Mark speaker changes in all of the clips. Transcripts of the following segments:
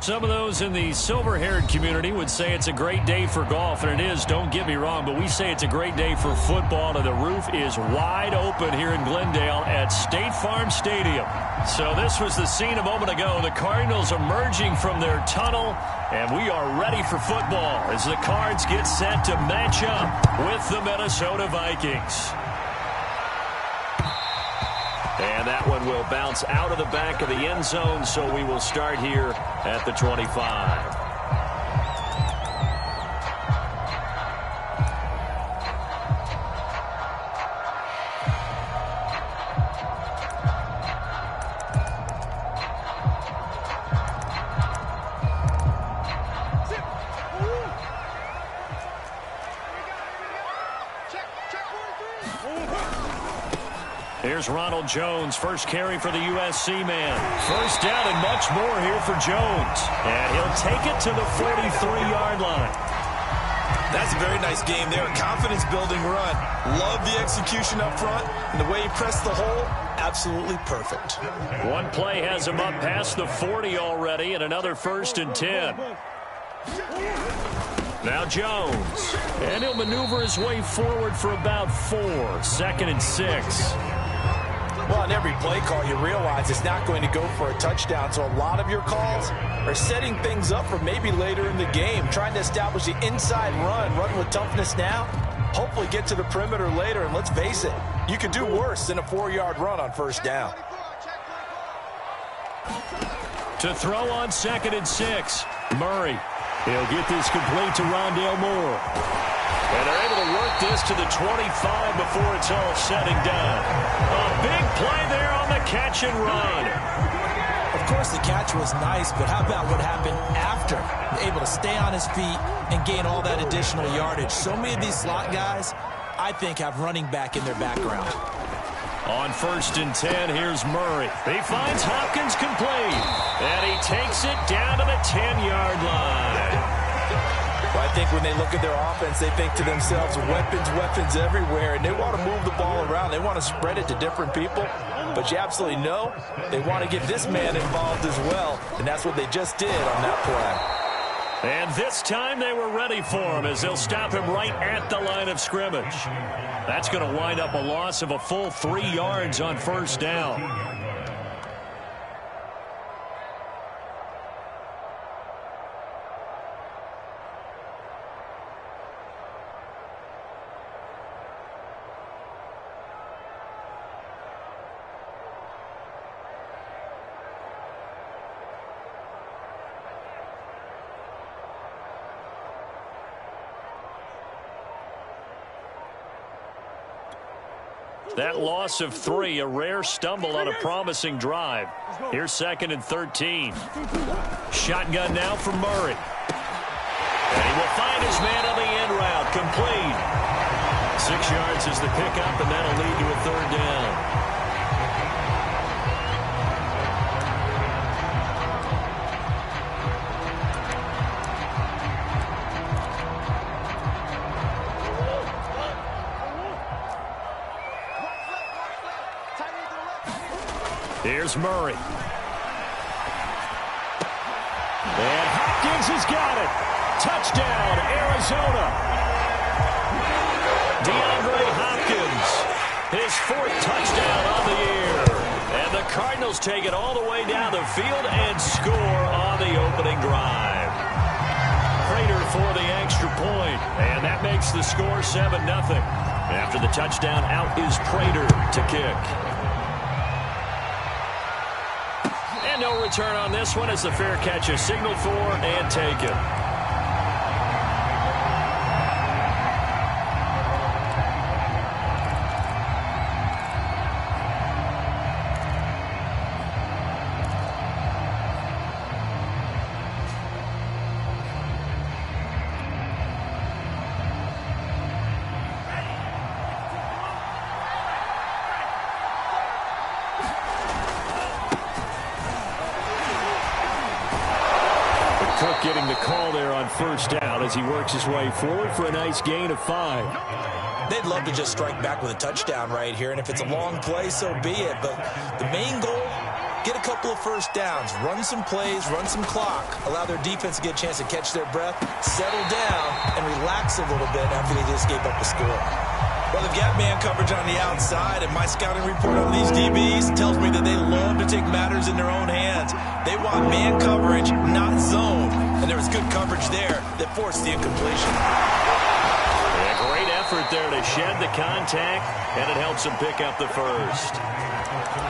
Speaker 1: Some of those in the silver-haired community would say it's a great day for golf, and it is, don't get me wrong, but we say it's a great day for football, and the roof is wide open here in Glendale at State Farm Stadium. So this was the scene a moment ago. The Cardinals emerging from their tunnel, and we are ready for football as the Cards get set to match up with the Minnesota Vikings. And that one will bounce out of the back of the end zone, so we will start here at the 25. Here's Ronald Jones, first carry for the USC man. First down and much more here for Jones. And he'll take it to the 43-yard line.
Speaker 2: That's a very nice game there. Confidence-building run. Love the execution up front. And the way he pressed the hole, absolutely perfect.
Speaker 1: One play has him up past the 40 already, and another 1st and 10. Now Jones. And he'll maneuver his way forward for about 4. 2nd and 6.
Speaker 2: Well, on every play call, you realize it's not going to go for a touchdown, so a lot of your calls are setting things up for maybe later in the game, trying to establish the inside run with toughness now, hopefully get to the perimeter later, and let's face it, you could do worse than a 4-yard run on 1st down.
Speaker 1: To throw on 2nd and 6, Murray. He'll get this complete to Rondale Moore. And they're able to work this to the 25 before it's all said and done. A big play there on the catch and run.
Speaker 3: Of course, the catch was nice, but how about what happened after? Able to stay on his feet and gain all that additional yardage. So many of these slot guys, I think, have running back in their background.
Speaker 1: On 1st and 10, here's Murray. He finds Hopkins complete. And he takes it down to the 10-yard line.
Speaker 2: Well, I think when they look at their offense, they think to themselves, weapons everywhere, and they want to move the ball around. They want to spread it to different people, but you absolutely know they want to get this man involved as well, and that's what they just did on that play.
Speaker 1: And this time they were ready for him as they'll stop him right at the line of scrimmage. That's going to wind up a loss of a full 3 yards on 1st down. That loss of 3, a rare stumble on a promising drive. Here's 2nd and 13. Shotgun now for Murray. And he will find his man on the end route, complete. 6 yards is the pickup, and that'll lead to a 3rd down. Here's Murray. And Hopkins has got it. Touchdown, Arizona. DeAndre Hopkins, his 4th touchdown on the year. And the Cardinals take it all the way down the field and score on the opening drive. Prater for the extra point, and that makes the score 7-0. After the touchdown, out is Prater to kick. No return on this one as the fair catch is signaled for and taken. Cook getting the call there on 1st down as he works his way forward for a nice gain of 5.
Speaker 3: They'd love to just strike back with a touchdown right here, and if it's a long play, so be it. But the main goal get a couple of first downs, run some plays, run some clock, allow their defense to get a chance to catch their breath, settle down, and relax a little bit after they just gave up a score. Well, they've got man coverage on the outside, and my scouting report on these DBs tells me that they love to take matters in their own hands. They want man coverage, not zone, and there was good coverage there that forced the incompletion.
Speaker 1: Yeah, great effort there to shed the contact, and it helps them pick up the first.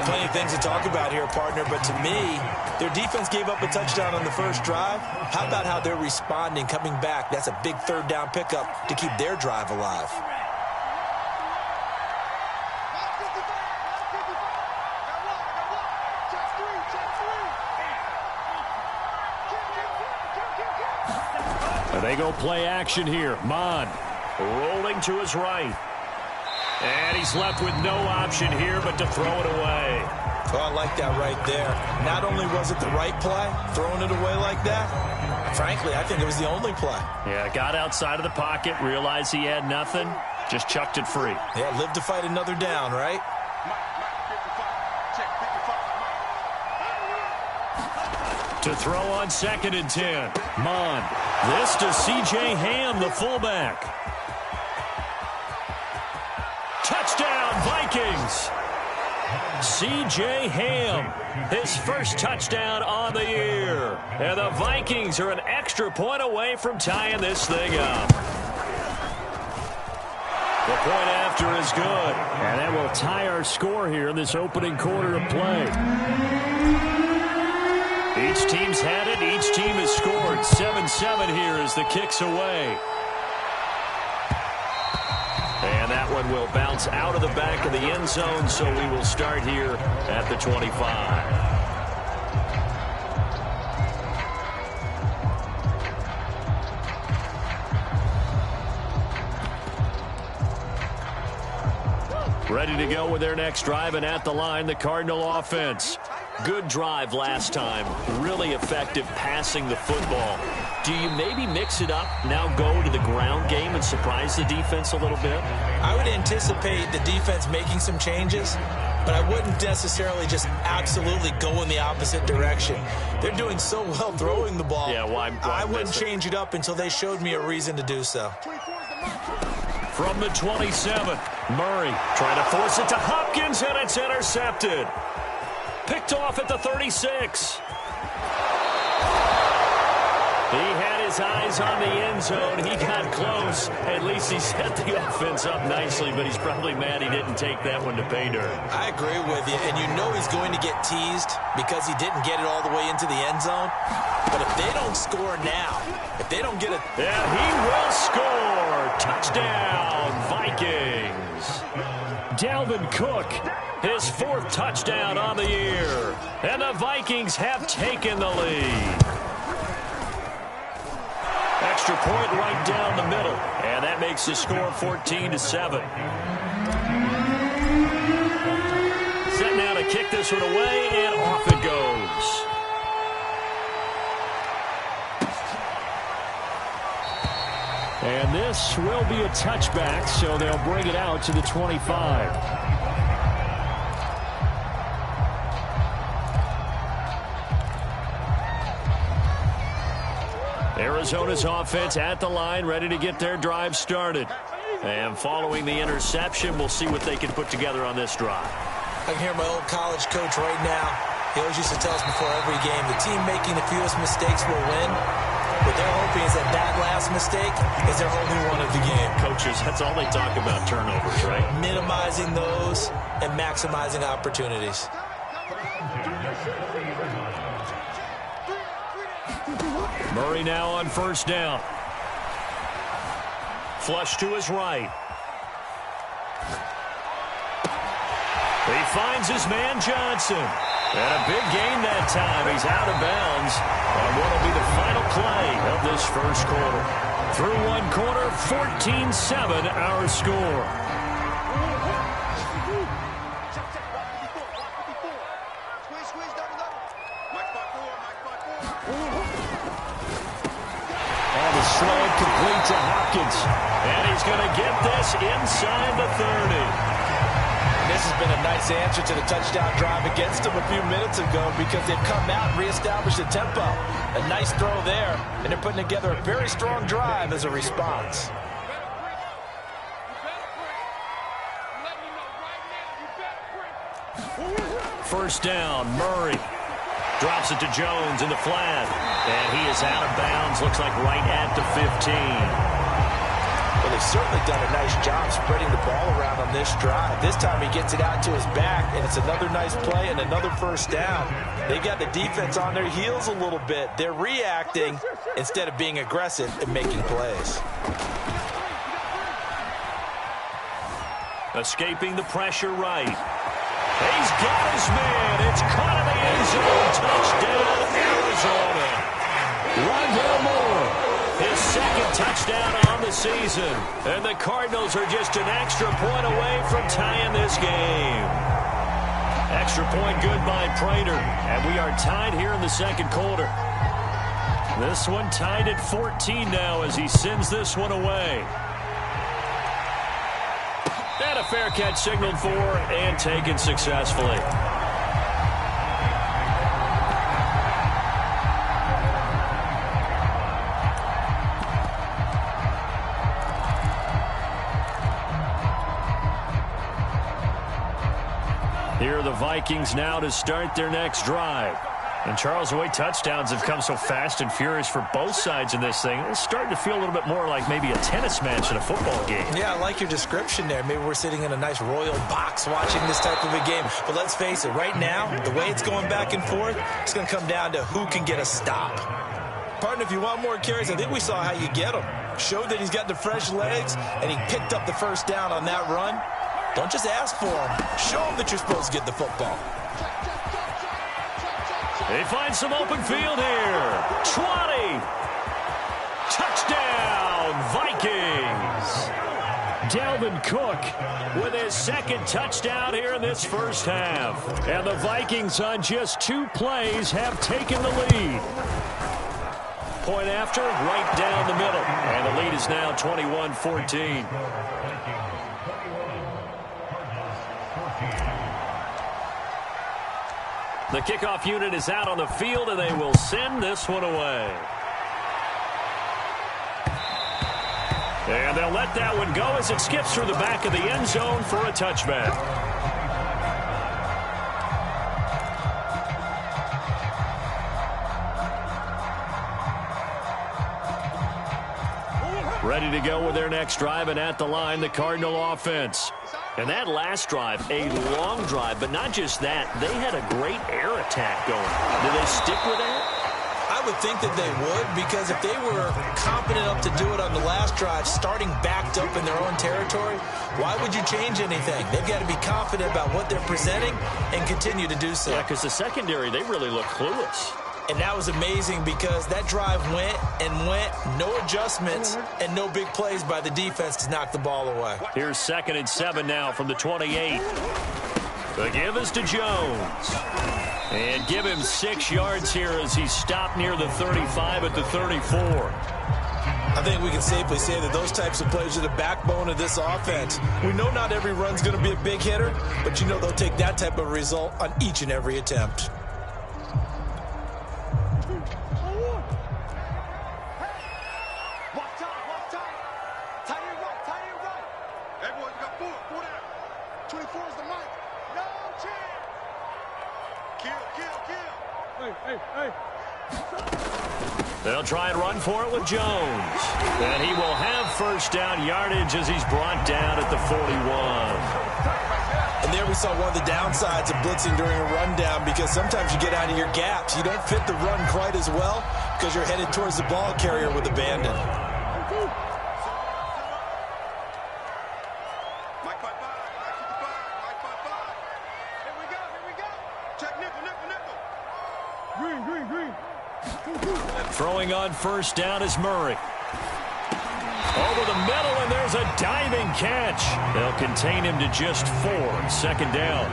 Speaker 3: Plenty of things to talk about here, partner, but to me, their defense gave up a touchdown on the first drive. How about how they're responding, coming back? That's a big third down pickup to keep their drive alive.
Speaker 1: And they go play action here. Mon rolling to his right. And he's left with no option here but to throw it away.
Speaker 3: Oh, I like that right there. Not only was it the right play, throwing it away like that, frankly, I think it was the only play.
Speaker 1: Yeah, got outside of the pocket, realized he had nothing, just chucked it free.
Speaker 3: Yeah, live to fight another down, right?
Speaker 1: To throw on 2nd and 10. Mon. This to C.J. Ham, the fullback. Touchdown, Vikings. C.J. Ham, his first touchdown on the year. And the Vikings are an extra point away from tying this thing up. The point after is good. And that will tie our score here in this opening quarter of play. Each team's had it. Each team has scored. 7-7 here as the kick's away. And that one will bounce out of the back of the end zone, so we will start here at the 25. Ready to go with their next drive, and at the line, the Cardinal offense. Good drive last time. Really effective passing the football. Do you maybe mix it up, now go to the ground game and surprise the defense a little bit?
Speaker 3: I would anticipate the defense making some changes, but I wouldn't necessarily just absolutely go in the opposite direction. They're doing so well throwing the ball.
Speaker 1: Yeah, why
Speaker 3: I wouldn't change it up until they showed me a reason to do so.
Speaker 1: From the 27, Murray trying to force it to Hopkins, and it's intercepted. Picked off at the 36. He had his eyes on the end zone. He got close. At least he set the offense up nicely, but he's probably mad he didn't take that one to pay dirt.
Speaker 3: I agree with you, and you know he's going to get teased because he didn't get it all the way into the end zone. But if they don't score now, if they don't get it...
Speaker 1: Yeah, he will score. Touchdown, Vikings. Dalvin Cook, his 4th touchdown on the year. And the Vikings have taken the lead. Extra point right down the middle. And that makes the score 14-7. Set now to kick this one away, and off it goes. And this will be a touchback, so they'll bring it out to the 25. Arizona's offense at the line, ready to get their drive started. And following the interception, we'll see what they can put together on this drive.
Speaker 3: I can hear my old college coach right now. He always used to tell us before every game, the team making the fewest mistakes will win. What they're hoping is that last mistake is their only one of the game.
Speaker 1: Coaches, that's all they talk about, turnovers, right?
Speaker 3: Minimizing those and maximizing opportunities.
Speaker 1: Murray now on 1st down. Flush to his right. He finds his man Johnson. And a big gain that time. He's out of bounds on what will be the final play of this first quarter. Through one quarter, 14-7 our score. And the slant complete to Hopkins. And he's going to get this inside the 30.
Speaker 2: this has been a nice answer to the touchdown drive against them a few minutes ago because they've come out and reestablished the tempo. A nice throw there, and they're putting together a very strong drive as a response.
Speaker 1: First down, Murray. Drops it to Jones in the flat. And he is out of bounds. Looks like right at the 15.
Speaker 2: Well, they've certainly done a nice job spreading the ball around on this drive. This time he gets it out to his back, and it's another nice play and another first down. They got the defense on their heels a little bit. They're reacting instead of being aggressive and making plays.
Speaker 1: Escaping the pressure right. He's got his man. It's caught in the end zone. Touchdown, Arizona. Rondell Moore, his second touchdown on the season. And the Cardinals are just an extra point away from tying this game. Extra point good by Prater. And we are tied here in the second quarter. This one tied at 14 now as he sends this one away. And a fair catch signaled for and taken successfully. Here are the Vikings now to start their next drive. And Charles, the way touchdowns have come so fast and furious for both sides in this thing, it's starting to feel a little bit more like maybe a tennis match in a football game.
Speaker 3: Yeah, I like your description there. Maybe we're sitting in a nice royal box watching this type of a game. But let's face it, right now, the way it's going back and forth, it's going to come down to who can get a stop. Partner, if you want more carries, I think we saw how you get them. Showed that he's got the fresh legs, and he picked up the first down on that run. Don't just ask for him. Show him that you're supposed to get the football.
Speaker 1: They find some open field here. 20. Touchdown, Vikings. Dalvin Cook with his second touchdown here in this first half. And the Vikings on just 2 plays have taken the lead. Point after, right down the middle. And the lead is now 21-14. The kickoff unit is out on the field, and they will send this one away. And they'll let that one go as it skips through the back of the end zone for a touchback. Ready to go with their next drive, and at the line, the Cardinal offense. And that last drive, a long drive, but not just that. They had a great air attack going. Do they stick with that?
Speaker 3: I would think that they would, because if they were competent enough to do it on the last drive, starting backed up in their own territory, why would you change anything? They've got to be confident about what they're presenting and continue to do so.
Speaker 1: Yeah, because the secondary, they really look clueless.
Speaker 3: And that was amazing because that drive went and went, no adjustments, and no big plays by the defense to knock the ball away.
Speaker 1: Here's 2nd and 7 now from the 28. The give is to Jones. And give him 6 yards here as he stopped near the 35 at the 34.
Speaker 3: I think we can safely say that those types of plays are the backbone of this offense. We know not every run's going to be a big hitter, but you know they'll take that type of result on each and every attempt.
Speaker 1: They'll try and run for it with Jones. And he will have first down yardage as he's brought down at the 41.
Speaker 3: And there we saw one of the downsides of blitzing during a rundown, because sometimes you get out of your gaps. You don't fit the run quite as well because you're headed towards the ball carrier with abandon.
Speaker 1: Throwing on first down is Murray. Over the middle, and there's a diving catch. They'll contain him to just 4. 2nd down.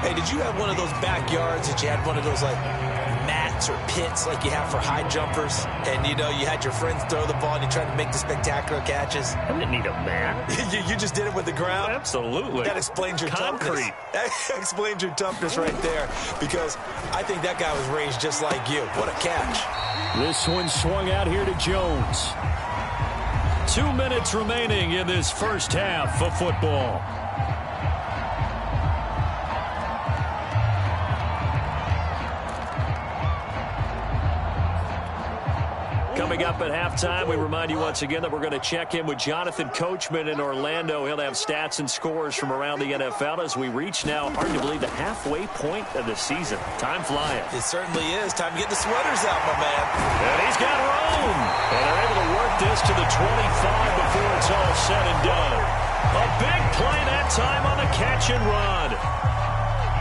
Speaker 3: Hey, did you have one of those backyards that you had one of those, like, mat sprints or pits like you have for high jumpers. And, you know, you had your friends throw the ball and you tried to make the spectacular catches.
Speaker 1: I didn't need a mat.
Speaker 3: you just did it with the ground?
Speaker 1: Absolutely.
Speaker 3: That explains your toughness. That explains your toughness right there, because I think that guy was raised just like you. What a catch.
Speaker 1: This one swung out here to Jones. 2 minutes remaining in this first half of football. Coming up at halftime, we remind you once again that we're going to check in with Jonathan Coachman in Orlando. He'll have stats and scores from around the NFL as we reach now, hard to believe, the halfway point of the season. Time flying.
Speaker 3: It certainly is. Time to get the sweaters out, my man.
Speaker 1: And he's got room. And they're able to work this to the 25 before it's all said and done. A big play that time on the catch and run.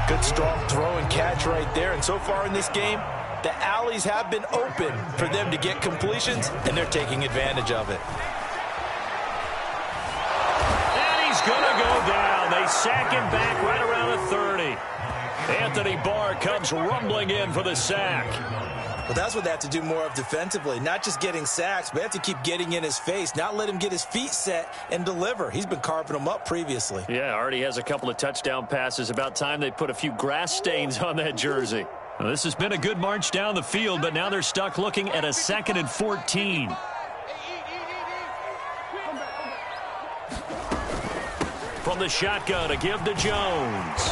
Speaker 2: Good strong throw and catch right there. And so far in this game, the alleys have been open for them to get completions, and they're taking advantage of it.
Speaker 1: And he's going to go down. They sack him back right around the 30. Anthony Barr comes rumbling in for the sack.
Speaker 3: Well, that's what they have to do more of defensively. Not just getting sacks, but they have to keep getting in his face, not let him get his feet set and deliver. He's been carving them up previously.
Speaker 1: Yeah, already has a couple of touchdown passes. About time they put a few grass stains on that jersey. Well, this has been a good march down the field, but now they're stuck looking at a 2nd and 14. From the shotgun, a give to Jones.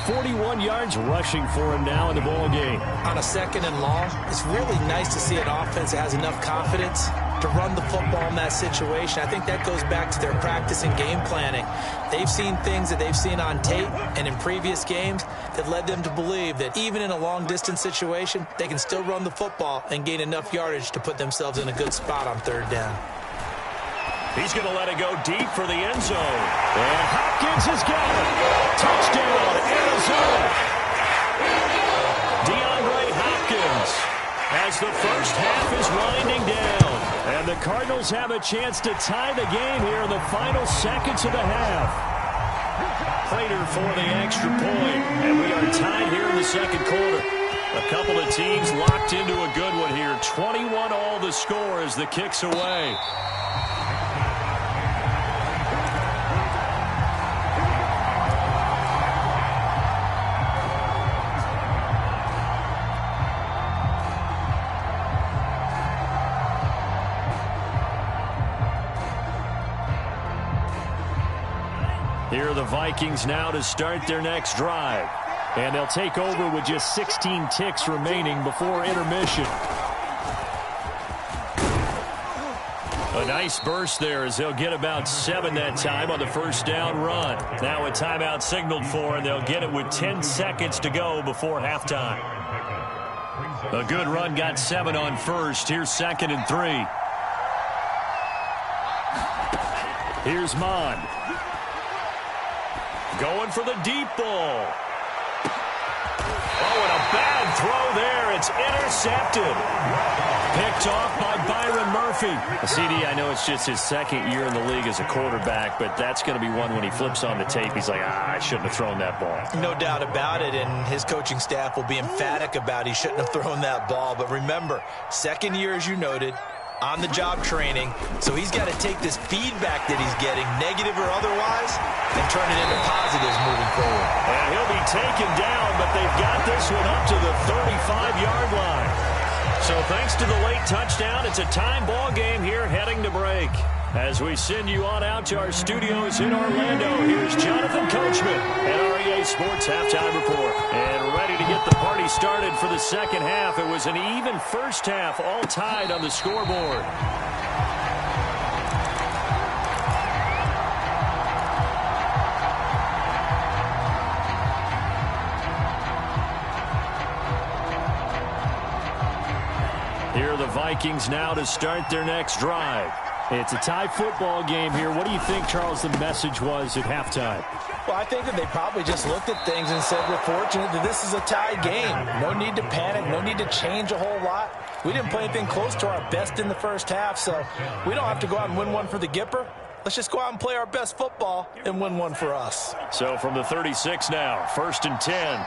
Speaker 1: 41 yards rushing for him now in the ball game.
Speaker 3: On a 2nd and long, it's really nice to see an offense that has enough confidence to run the football in that situation. I think that goes back to their practice and game planning. They've seen things that they've seen on tape and in previous games that led them to believe that even in a long-distance situation, they can still run the football and gain enough yardage to put themselves in a good spot on 3rd down.
Speaker 1: He's going to let it go deep for the end zone. And Hopkins has got it. Touchdown, Arizona. DeAndre Hopkins as the first half is winding down. And the Cardinals have a chance to tie the game here in the final seconds of the half. Prater for the extra point. And we are tied here in the 2nd quarter. A couple of teams locked into a good one here. 21 all the score as the kick's away. Here are the Vikings now to start their next drive. And they'll take over with just 16 ticks remaining before intermission. A nice burst there as they'll get about 7 that time on the first down run. Now a timeout signaled for, and they'll get it with 10 seconds to go before halftime. A good run got 7 on first. Here's 2nd and 3. Here's Mond. Going for the deep ball. Oh, and a bad throw there. It's intercepted. Picked off by Byron Murphy. CD, I know it's just his 2nd year in the league as a quarterback, but that's going to be one when he flips on the tape. He's like, I shouldn't have thrown that ball.
Speaker 3: No doubt about it, and his coaching staff will be emphatic about he shouldn't have thrown that ball. But remember, 2nd year, as you noted, on-the-job training, so he's got to take this feedback that he's getting, negative or otherwise, and turn it into positives moving forward.
Speaker 1: And he'll be taken down, but they've got this one up to the 35-yard line. So thanks to the late touchdown, it's a time ball game here heading to break. As we send you on out to our studios in Orlando, here's Jonathan Coachman at REA Sports Halftime Report. And ready to get the party started for the 2nd half. It was an even first half, all tied on the scoreboard. Here are the Vikings now to start their next drive. It's a tie football game here. What do you think, Charles, the message was at halftime?
Speaker 3: Well, I think that they probably just looked at things and said, we're fortunate that this is a tie game. No need to panic. No need to change a whole lot. We didn't play anything close to our best in the first half, so we don't have to go out and win one for the Gipper. Let's just go out and play our best football and win one for us.
Speaker 1: So from the 36 now, 1st and 10.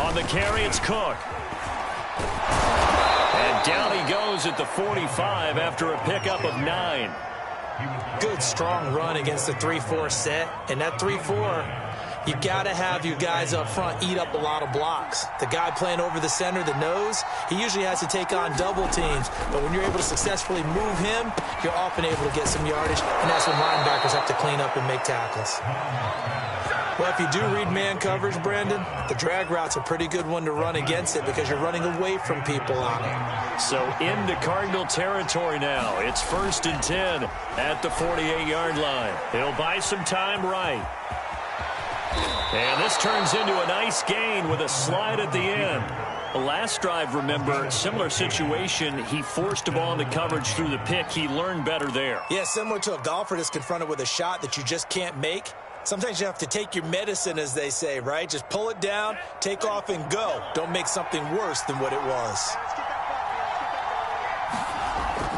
Speaker 1: On the carry, it's Cook. And down he goes at the 45 after a pickup of 9.
Speaker 3: Good, strong run against the 3-4 set. And that 3-4, you got to have your guys up front eat up a lot of blocks. The guy playing over the center, the nose, he usually has to take on double teams. But when you're able to successfully move him, you're often able to get some yardage. And that's when linebackers have to clean up and make tackles. Well, if you do read man coverage, Brandon, the drag route's a pretty good one to run against it because you're running away from people on it.
Speaker 1: So into Cardinal territory now. It's 1st and 10 at the 48-yard line. He'll buy some time right. And this turns into a nice gain with a slide at the end. The last drive, remember, similar situation. He forced the ball into coverage through the pick. He learned better there.
Speaker 3: Yeah, similar to a golfer that's confronted with a shot that you just can't make. Sometimes you have to take your medicine, as they say, right? Just pull it down, take off, and go. Don't make something worse than what it was.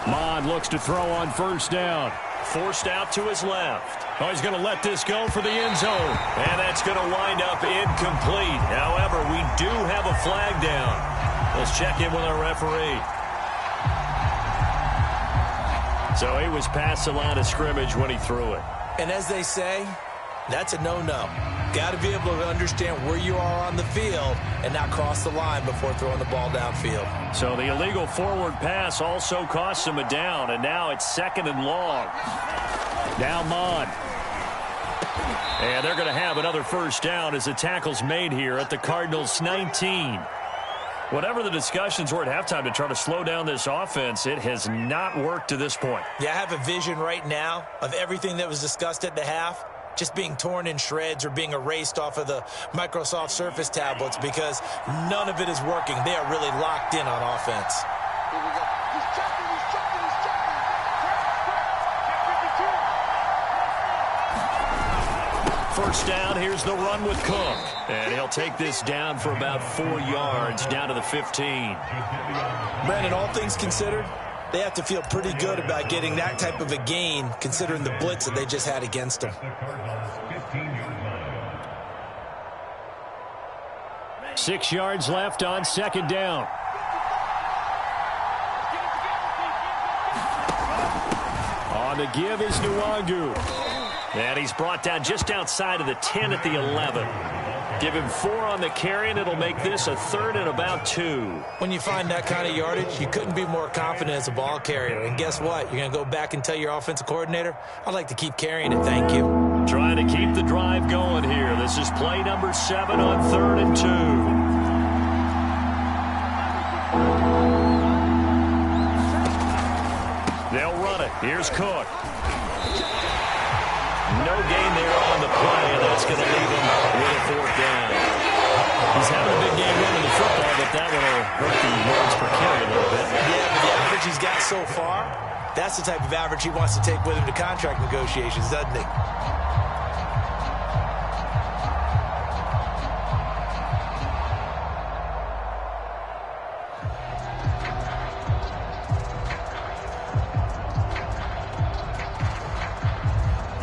Speaker 1: Mond looks to throw on 1st down. Forced out to his left. Oh, he's going to let this go for the end zone. And that's going to wind up incomplete. However, we do have a flag down. Let's check in with our referee. So he was past the line of scrimmage when he threw it.
Speaker 3: And as they say, that's a no-no. Got to be able to understand where you are on the field and not cross the line before throwing the ball downfield.
Speaker 1: So the illegal forward pass also costs him a down, and now it's 2nd and long. Now Mond. And they're going to have another 1st down as the tackle's made here at the Cardinals' 19. Whatever the discussions were at halftime to try to slow down this offense, it has not worked to this point.
Speaker 3: Yeah, I have a vision right now of everything that was discussed at the half just being torn in shreds or being erased off of the Microsoft Surface tablets because none of it is working. They are really locked in on offense.
Speaker 4: Here we go. He's checking.
Speaker 1: First down, here's the run with Cook. And he'll take this down for about 4 yards, down to the 15.
Speaker 3: Brandon, all things considered, they have to feel pretty good about getting that type of a gain, considering the blitz that they just had against them.
Speaker 1: 6 yards left on 2nd down. On the give is Nwangu. And he's brought down just outside of the 10 at the 11. Give him 4 on the carry, and it'll make this a 3rd and about 2.
Speaker 3: When you find that kind of yardage, you couldn't be more confident as a ball carrier. And guess what? You're going to go back and tell your offensive coordinator, I'd like to keep carrying it, thank you.
Speaker 1: Trying to keep the drive going here. This is play number 7 on 3rd and 2. They'll run it. Here's Cook. No gain there on the play, and that's going to leave him with a 4th down. He's having a big game running the football, but that one will hurt the yards per carry a little bit.
Speaker 3: Yeah, but the average he's got so far, that's the type of average he wants to take with him to contract negotiations, doesn't he?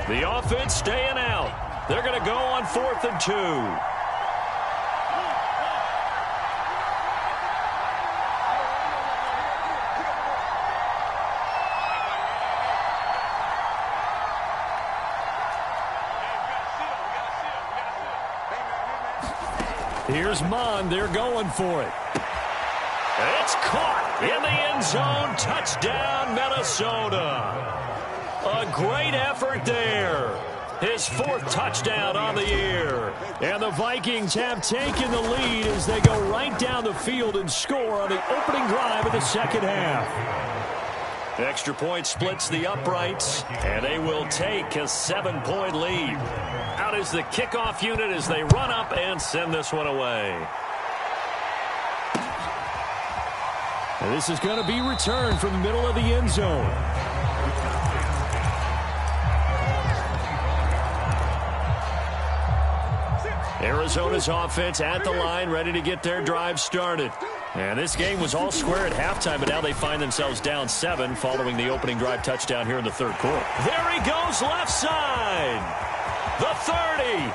Speaker 1: The offense staying out. They're going to go on 4th and 2. Here's Mond. They're going for it. It's caught in the end zone. Touchdown, Minnesota. A great effort there. His 4th touchdown on the year. And the Vikings have taken the lead as they go right down the field and score on the opening drive of the 2nd half. Extra point splits the uprights, and they will take a 7-point lead. Out is the kickoff unit as they run up and send this one away. And this is going to be returned from the middle of the end zone. Arizona's offense at the line, ready to get their drive started. And this game was all square at halftime, but now they find themselves down 7 following the opening drive touchdown here in the 3rd quarter. There he goes, left side. The 30.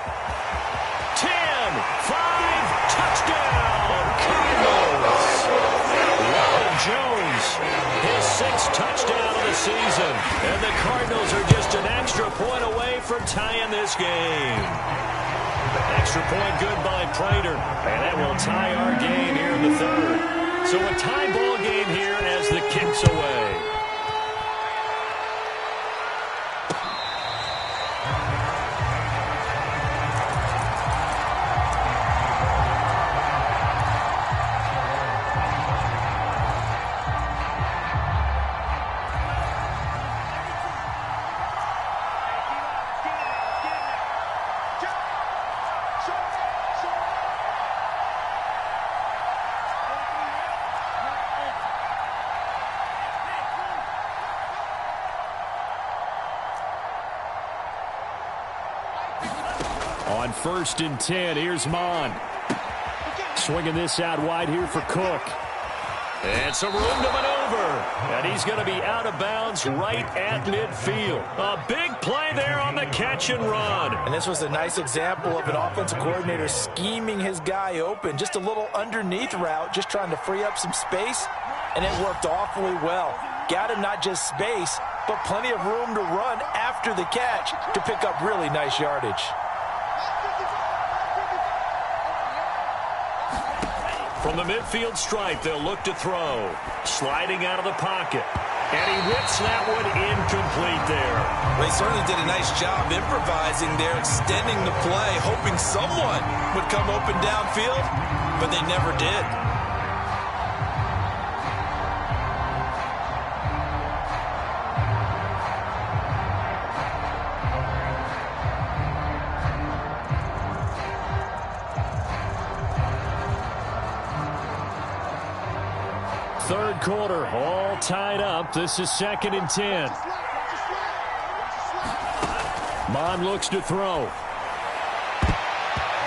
Speaker 1: 10, 5, touchdown, Cardinals. Ronald Jones, his 6th touchdown of the season. And the Cardinals are just an extra point away from tying this game. Extra point good by Prater. And that will tie our game here in the 3rd. So a tie ball game here as the kick's away. On 1st and 10, here's Mon. Swinging this out wide here for Cook. And some room to maneuver. And he's going to be out of bounds right at midfield. A big play there on the catch and run.
Speaker 2: And this was a nice example of an offensive coordinator scheming his guy open. Just a little underneath route, just trying to free up some space. And it worked awfully well. Got him not just space, but plenty of room to run after the catch to pick up really nice yardage.
Speaker 1: From the midfield stripe, they'll look to throw. Sliding out of the pocket. And he whips that one incomplete there.
Speaker 3: Well, he certainly did a nice job improvising there, extending the play, hoping someone would come open downfield, but they never did.
Speaker 1: Third quarter, all tied up. This is 2nd and 10. Mon looks to throw.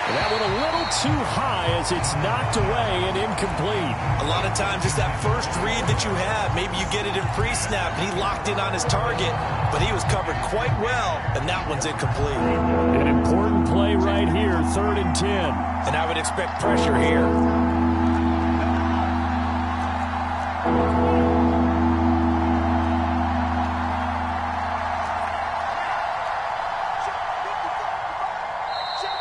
Speaker 1: And that one a little too high as it's knocked away and incomplete.
Speaker 3: A lot of times it's that first read that you have. Maybe you get it in pre-snap, and he locked in on his target, but he was covered quite well, and that one's incomplete.
Speaker 1: An important play right here, 3rd and 10.
Speaker 3: And I would expect pressure here.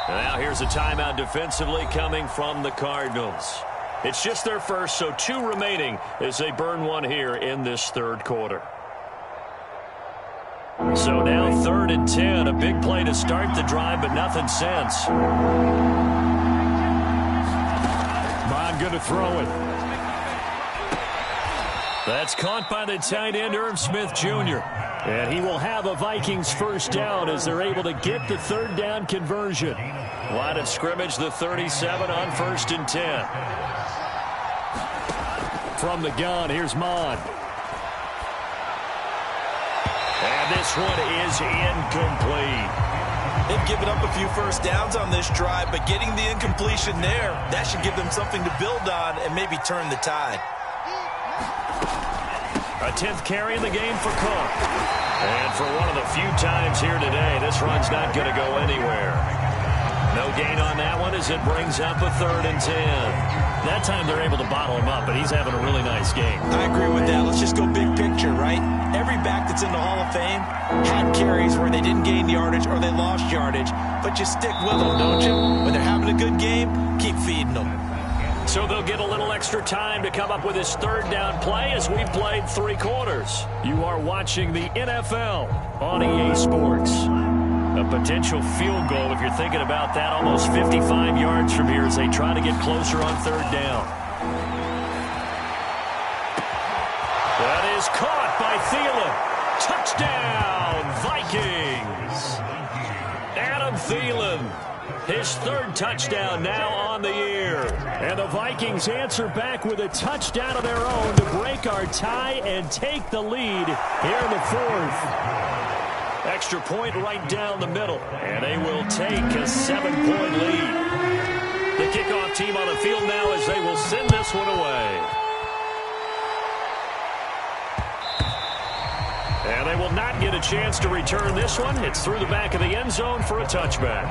Speaker 1: Now here's a timeout defensively coming from the Cardinals. It's just their first, so 2 remaining as they burn one here in this 3rd quarter. So now 3rd and 10, a big play to start the drive, but nothing since. Mon going to throw it. That's caught by the tight end, Irv Smith Jr. And he will have a Vikings first down as they're able to get the 3rd down conversion. Line of scrimmage, the 37 on 1st and 10. From the gun, here's Mon. And this one is incomplete.
Speaker 3: They've given up a few first downs on this drive, but getting the incompletion there, that should give them something to build on and maybe turn the tide.
Speaker 1: A 10th carry in the game for Cook. And for one of the few times here today, this run's not going to go anywhere. No gain on that one as it brings up a 3rd and 10. That time they're able to bottle him up, but he's having a really nice game.
Speaker 3: I agree with that. Let's just go big picture, right? Every back that's in the Hall of Fame had carries where they didn't gain yardage or they lost yardage, but you stick with them, don't you? When they're having a good game, keep feeding them.
Speaker 1: So they'll get a little extra time to come up with his 3rd down play as we've played 3 quarters. You are watching the NFL on EA Sports. A potential field goal, if you're thinking about that, almost 55 yards from here as they try to get closer on 3rd down. That is caught by Thielen. Touchdown, Vikings. Adam Thielen. His 3rd touchdown now on the year. And the Vikings answer back with a touchdown of their own to break our tie and take the lead here in the 4th. Extra point right down the middle. And they will take a 7-point lead. The kickoff team on the field now as they will send this one away. And they will not get a chance to return this one. It's through the back of the end zone for a touchback.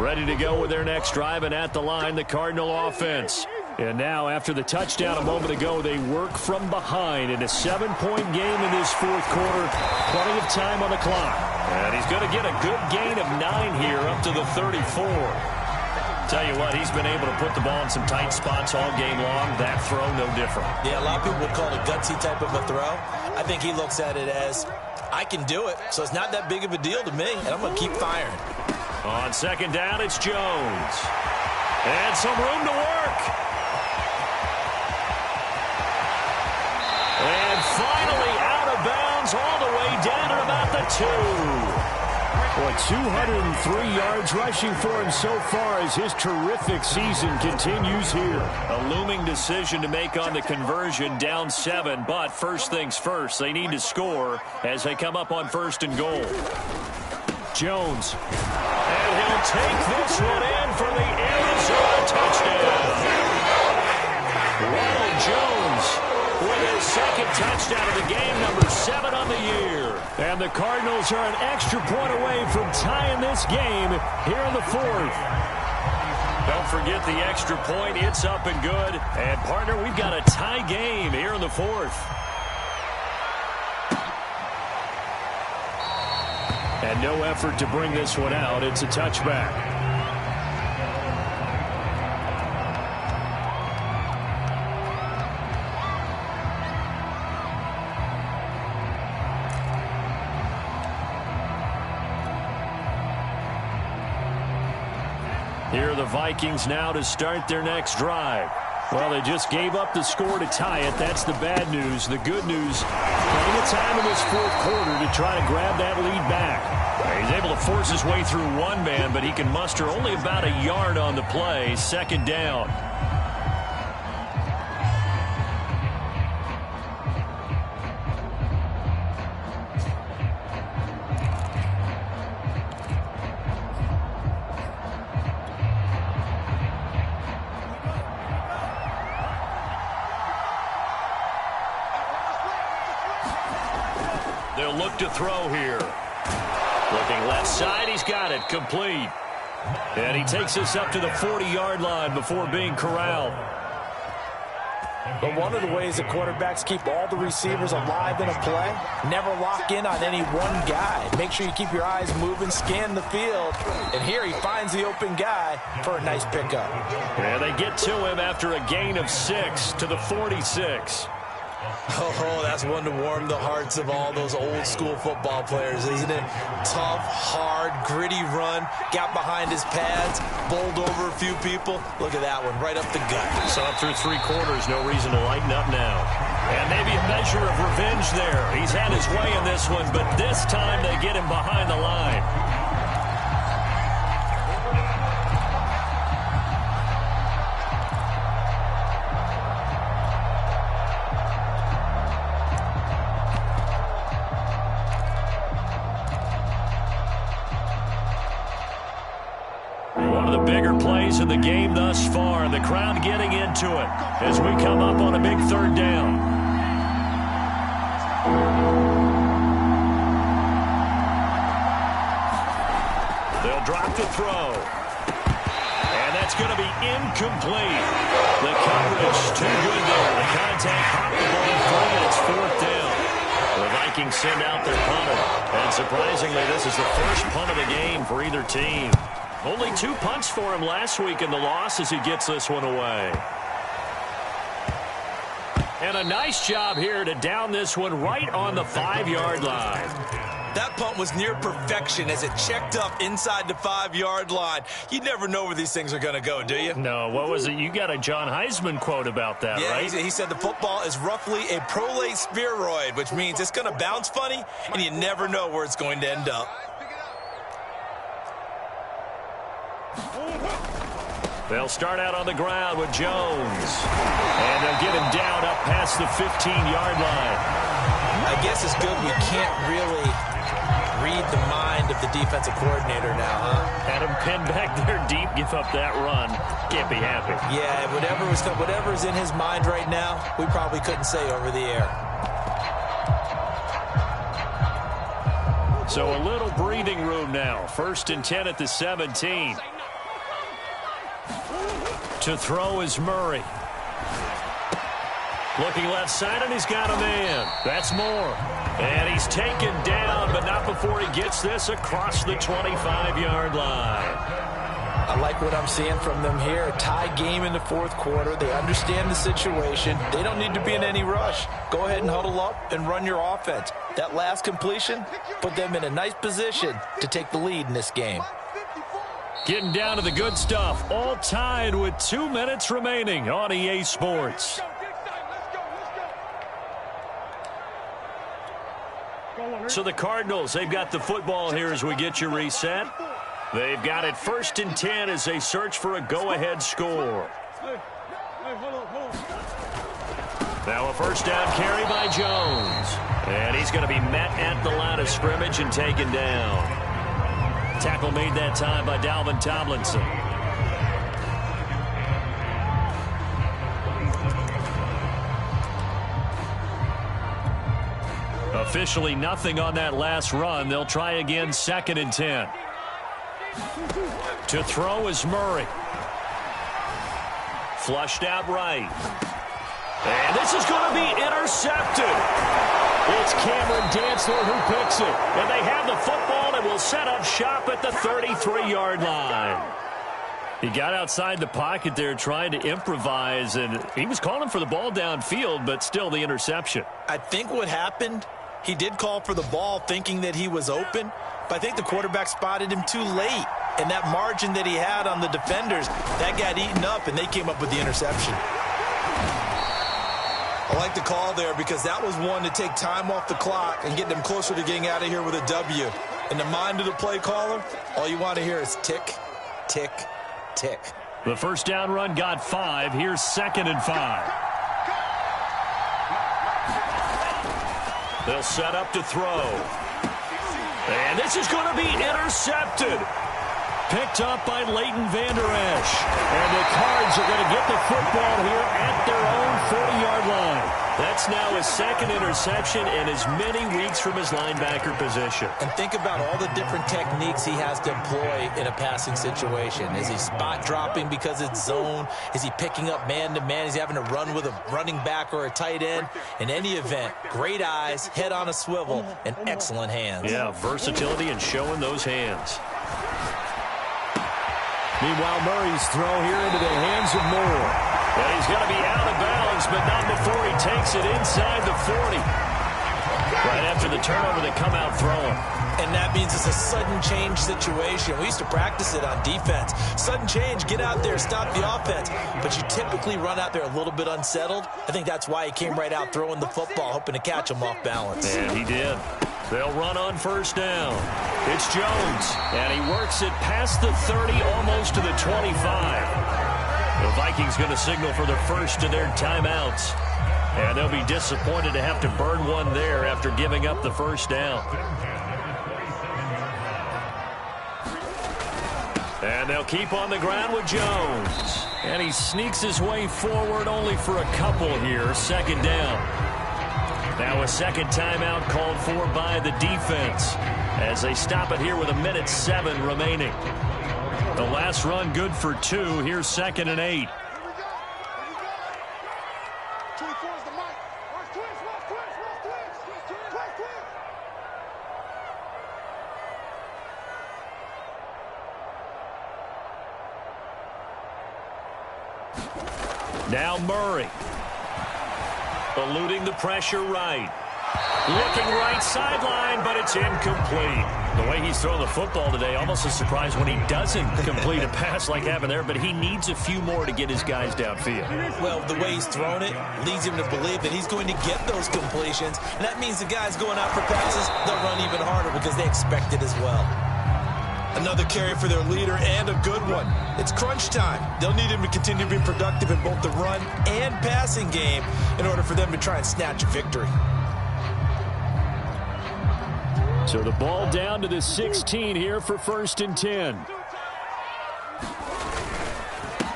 Speaker 1: Ready to go with their next drive, and at the line, the Cardinal offense. And now, after the touchdown a moment ago, they work from behind in a 7-point game in this fourth quarter. Plenty of time on the clock. And he's going to get a good gain of 9 here up to the 34. Tell you what, he's been able to put the ball in some tight spots all game long. That throw, no different.
Speaker 3: Yeah, a lot of people would call it a gutsy type of a throw. I think he looks at it as, I can do it, so it's not that big of a deal to me, and I'm going to keep firing.
Speaker 1: On second down, it's Jones. And some room to work. And finally out of bounds all the way down at about the 2.
Speaker 5: Boy, 203 yards rushing for him so far as his terrific season continues here.
Speaker 1: A looming decision to make on the conversion, down 7. But first things first, they need to score as they come up on 1st and goal. Jones. And he'll take this one in for the Arizona touchdown. Ronald Jones with his second touchdown of the game, number 7 on the year.
Speaker 5: And the Cardinals are an extra point away from tying this game here in the 4th.
Speaker 1: Don't forget the extra point. It's up and good. And, partner, we've got a tie game here in the 4th.
Speaker 5: And no effort to bring this one out. It's a touchback.
Speaker 1: Here are the Vikings now to start their next drive.
Speaker 5: Well, they just gave up the score to tie it. That's the bad news. The good news, plenty of time in this fourth quarter to try to grab that lead back.
Speaker 1: He's able to force his way through one man, but he can muster only about a yard on the play. Second down. They'll look to throw here. Looking left side, he's got it, complete. And he takes us up to the 40-yard line before being corralled.
Speaker 2: But one of the ways that quarterbacks keep all the receivers alive in a play, never lock in on any one guy. Make sure you keep your eyes moving, scan the field. And here he finds the open guy for a nice pickup.
Speaker 1: And they get to him after a gain of 6 to the 46.
Speaker 3: Oh, that's one to warm the hearts of all those old school football players, isn't it? Tough, hard, gritty run, got behind his pads, bowled over a few people. Look at that one, right up the gut.
Speaker 1: Saw it through 3 quarters, no reason to lighten up now. And maybe a measure of revenge there. He's had his way in this one, but this time they get him behind the line. In the game thus far, the crowd getting into it as we come up on a big 3rd down. They'll drop the throw. And that's going to be incomplete. The coverage too good there. The contact popped the ball free, and it's 4th down. The Vikings send out their punter. And surprisingly, this is the first punt of the game for either team. Only 2 punts for him last week in the loss as he gets this one away. And a nice job here to down this one right on the 5-yard line.
Speaker 3: That punt was near perfection as it checked up inside the 5-yard line. You never know where these things are going to go, do you?
Speaker 1: No, what was it? You got a John Heisman quote about that, right?
Speaker 3: Yeah, he said the football is roughly a prolate spheroid, which means it's going to bounce funny, and you never know where it's going to end up.
Speaker 1: They'll start out on the ground with Jones. And they'll get him down up past the 15-yard line.
Speaker 3: I guess it's good we can't really read the mind of the defensive coordinator now, huh?
Speaker 1: Had him pinned back there deep, give up that run. Can't be happy.
Speaker 3: Yeah, whatever's in his mind right now, we probably couldn't say over the air.
Speaker 1: So a little breathing room now. 1st and 10 at the 17. To throw is Murray. Looking left side, and he's got a man. That's Moore. And he's taken down, but not before he gets this across the 25-yard line.
Speaker 2: I like what I'm seeing from them here. A tie game in the fourth quarter. They understand the situation. They don't need to be in any rush. Go ahead and huddle up and run your offense. That last completion put them in a nice position to take the lead in this game.
Speaker 1: Getting down to the good stuff. All tied with 2 minutes remaining on EA Sports. So the Cardinals, they've got the football here as we get you reset. They've got it 1st and 10 as they search for a go-ahead score. Now a first down carry by Jones. And he's going to be met at the line of scrimmage and taken down. Tackle made that time by Dalvin Tomlinson. Officially nothing on that last run. They'll try again 2nd and 10. To throw is Murray. Flushed out right. And this is going to be intercepted. It's Cameron Dantzler who picks it. And they have the football and will set up shop at the 33-yard line. He got outside the pocket there trying to improvise, and he was calling for the ball downfield, but still the interception.
Speaker 3: I think what happened, he did call for the ball thinking that he was open, but I think the quarterback spotted him too late. And that margin that he had on the defenders, that got eaten up, and they came up with the interception.
Speaker 2: I like the call there because that was one to take time off the clock and get them closer to getting out of here with a W. In the mind of the play caller, all you want to hear is tick, tick, tick.
Speaker 1: The first down run got 5. Here's 2nd and 5. They'll set up to throw. And this is going to be intercepted. Picked up by Leighton Vander Esch. And the Cards are going to get the football here at their own 40-yard line. That's now his 2nd interception and as many weeks from his linebacker position.
Speaker 3: And think about all the different techniques he has to employ in a passing situation. Is he spot dropping because it's zone? Is he picking up man-to-man? Is he having to run with a running back or a tight end? In any event, great eyes, head on a swivel, and excellent hands.
Speaker 1: Yeah, versatility and showing those hands. Meanwhile, Murray's throw here into the hands of Moore. And he's going to be out of bounds, but not before he takes it inside the 40. Right after the turnover, they come out throwing.
Speaker 3: And that means it's a sudden change situation. We used to practice it on defense. Sudden change, get out there, stop the offense. But you typically run out there a little bit unsettled. I think that's why he came right out throwing the football, hoping to catch him off balance.
Speaker 1: And he did. They'll run on first down. It's Jones, and he works it past the 30, almost to the 25. The Vikings going to signal for the first of their timeouts. And they'll be disappointed to have to burn one there after giving up the first down. And they'll keep on the ground with Jones. And he sneaks his way forward only for a couple here. 2nd down. Now a 2nd timeout called for by the defense as they stop it here with 1:07 remaining. The last run good for 2. Here's 2nd and 8. Now Murray. Eluding the pressure right. Looking right sideline, but it's incomplete. The way he's throwing the football today, almost a surprise when he doesn't complete a pass like happened there, but he needs a few more to get his guys downfield.
Speaker 3: Well, the way he's thrown it leads him to believe that he's going to get those completions, and that means the guys going out for passes, they'll run even harder because they expect it as well. Another carry for their leader and a good one. It's crunch time. They'll need him to continue to be productive in both the run and passing game in order for them to try and snatch a victory.
Speaker 1: So the ball down to the 16 here for 1st and 10.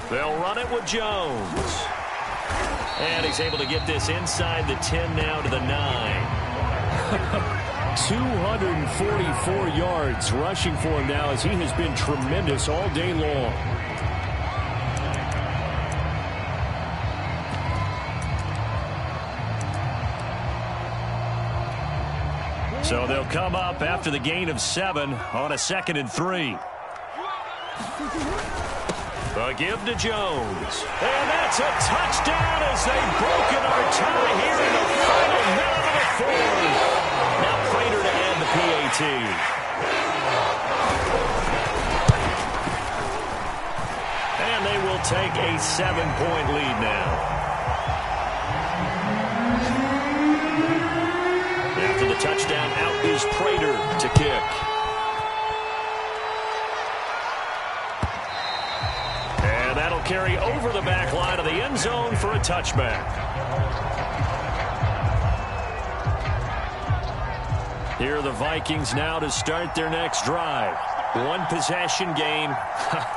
Speaker 1: They'll run it with Jones. And he's able to get this inside the 10 now to the 9. 244 yards rushing for him now as he has been tremendous all day long. So they'll come up after the gain of 7 on a 2nd and 3. The give to Jones. And that's a touchdown as they've broken our tie here in the final minute of the 4th. Now Prater to add the PAT. And they will take a 7-point lead now. After the touchdown, out is Prater to kick. And that'll carry over the back line of the end zone for a touchback. Here are the Vikings now to start their next drive. One possession game.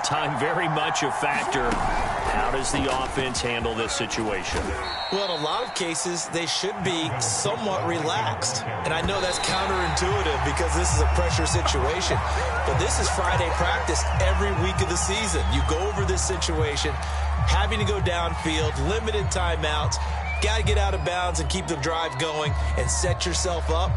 Speaker 1: Time very much a factor. How does the offense handle this situation?
Speaker 3: Well, in a lot of cases, they should be somewhat relaxed. And I know that's counterintuitive because this is a pressure situation. But this is Friday practice every week of the season. You go over this situation, having to go downfield, limited timeouts, got to get out of bounds and keep the drive going and set yourself up.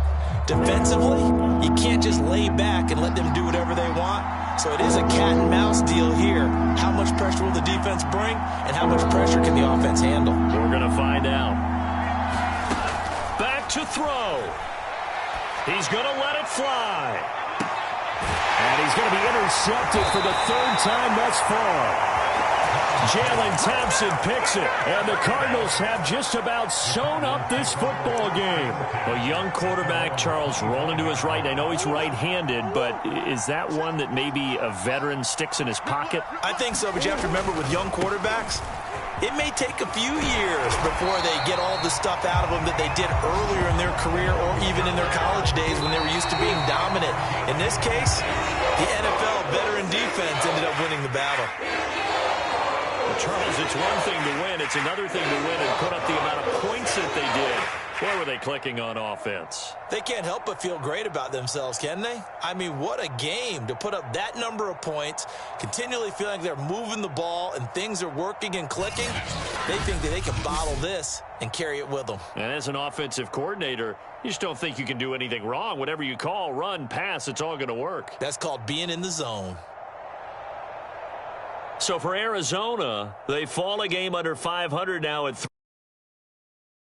Speaker 3: Defensively, you can't just lay back and let them do whatever they want. So it is a cat and mouse deal here. How much pressure will the defense bring, and how much pressure can the offense handle?
Speaker 1: We're going to find out. Back to throw. He's going to let it fly. And he's going to be intercepted for the 3rd time thus far. Jalen Thompson picks it, and the Cardinals have just about sewn up this football game. A young quarterback, Charles, rolling to his right. I know he's right-handed, but is that one that maybe a veteran sticks in his pocket?
Speaker 3: I think so, but you have to remember with young quarterbacks, it may take a few years before they get all the stuff out of them that they did earlier in their career or even in their college days when they were used to being dominant. In this case, the NFL veteran defense ended up winning the battle.
Speaker 1: Charles, it's one thing to win. It's another thing to win and put up the amount of points that they did. Where were they clicking on offense?
Speaker 3: They can't help but feel great about themselves, can they? I mean, what a game to put up that number of points, continually feeling like they're moving the ball and things are working and clicking. They think that they can bottle this and carry it with them.
Speaker 1: And as an offensive coordinator, you just don't think you can do anything wrong. Whatever you call, run, pass, it's all going to work.
Speaker 3: That's called being in the zone.
Speaker 1: So for Arizona, they fall a game under 500 now at 3.